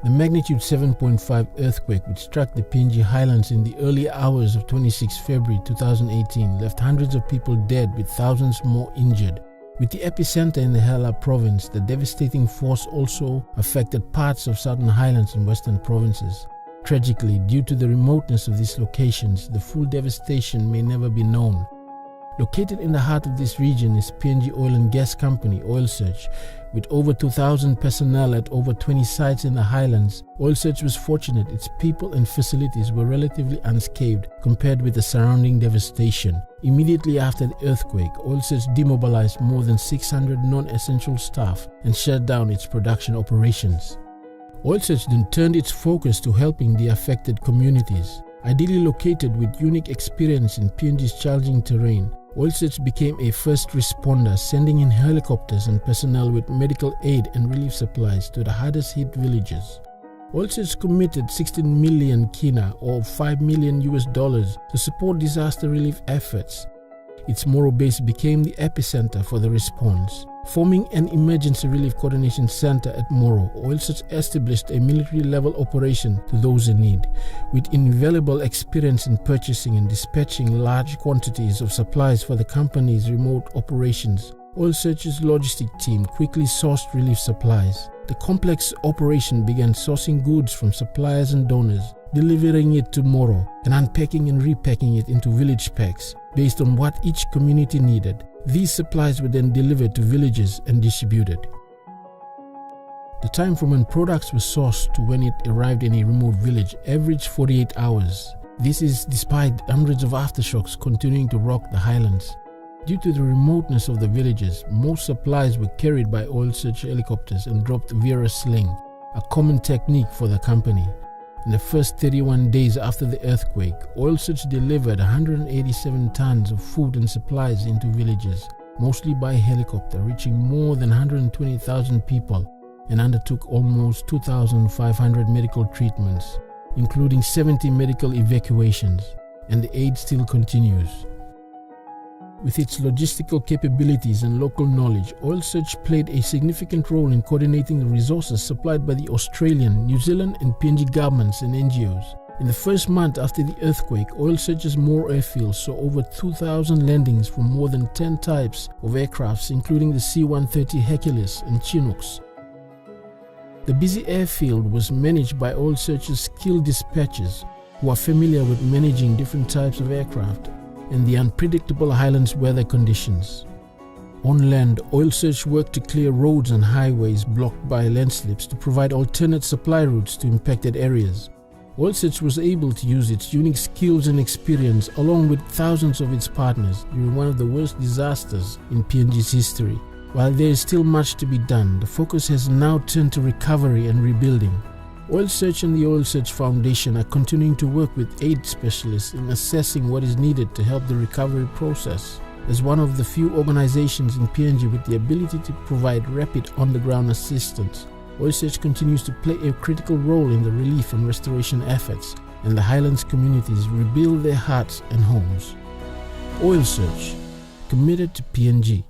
The magnitude 7.5 earthquake which struck the PNG Highlands in the early hours of 26 February 2018 left hundreds of people dead with thousands more injured. With the epicenter in the Hela province, the devastating force also affected parts of southern highlands and western provinces. Tragically, due to the remoteness of these locations, the full devastation may never be known. Located in the heart of this region is PNG Oil and Gas Company, Oil Search. With over 2,000 personnel at over 20 sites in the highlands, Oil Search was fortunate its people and facilities were relatively unscathed compared with the surrounding devastation. Immediately after the earthquake, Oil Search demobilized more than 600 non-essential staff and shut down its production operations. Oil Search then turned its focus to helping the affected communities. Ideally located with unique experience in PNG's challenging terrain, Oil Search became a first responder, sending in helicopters and personnel with medical aid and relief supplies to the hardest hit villages. Oil Search committed 16 million kina or $5 million to support disaster relief efforts. Its Moro base became the epicenter for the response. Forming an emergency relief coordination center at Moro, Oil Search established a military-level operation to those in need. With invaluable experience in purchasing and dispatching large quantities of supplies for the company's remote operations, Oil Search's logistic team quickly sourced relief supplies. The complex operation began sourcing goods from suppliers and donors, delivering it to Moro, and unpacking and repacking it into village packs based on what each community needed. These supplies were then delivered to villages and distributed. The time from when products were sourced to when it arrived in a remote village averaged 48 hours. This is despite hundreds of aftershocks continuing to rock the highlands. Due to the remoteness of the villages, most supplies were carried by Oil Search helicopters and dropped via a sling, a common technique for the company. In the first 31 days after the earthquake, Oil Search delivered 187 tons of food and supplies into villages, mostly by helicopter, reaching more than 120,000 people, and undertook almost 2,500 medical treatments, including 70 medical evacuations, and the aid still continues. With its logistical capabilities and local knowledge, Oil Search played a significant role in coordinating the resources supplied by the Australian, New Zealand and PNG governments and NGOs. In the first month after the earthquake, Oil Search's Moro airfield saw over 2,000 landings from more than 10 types of aircrafts, including the C-130 Hercules and Chinooks. The busy airfield was managed by Oil Search's skilled dispatchers who are familiar with managing different types of aircraft and the unpredictable highlands weather conditions. On land, Oil Search worked to clear roads and highways blocked by landslips to provide alternate supply routes to impacted areas. Oil Search was able to use its unique skills and experience along with thousands of its partners during one of the worst disasters in PNG's history. While there is still much to be done, the focus has now turned to recovery and rebuilding. Oil Search and the Oil Search Foundation are continuing to work with aid specialists in assessing what is needed to help the recovery process. As one of the few organizations in PNG with the ability to provide rapid on-the-ground assistance, Oil Search continues to play a critical role in the relief and restoration efforts, and the Highlands communities rebuild their hearts and homes. Oil Search, committed to PNG.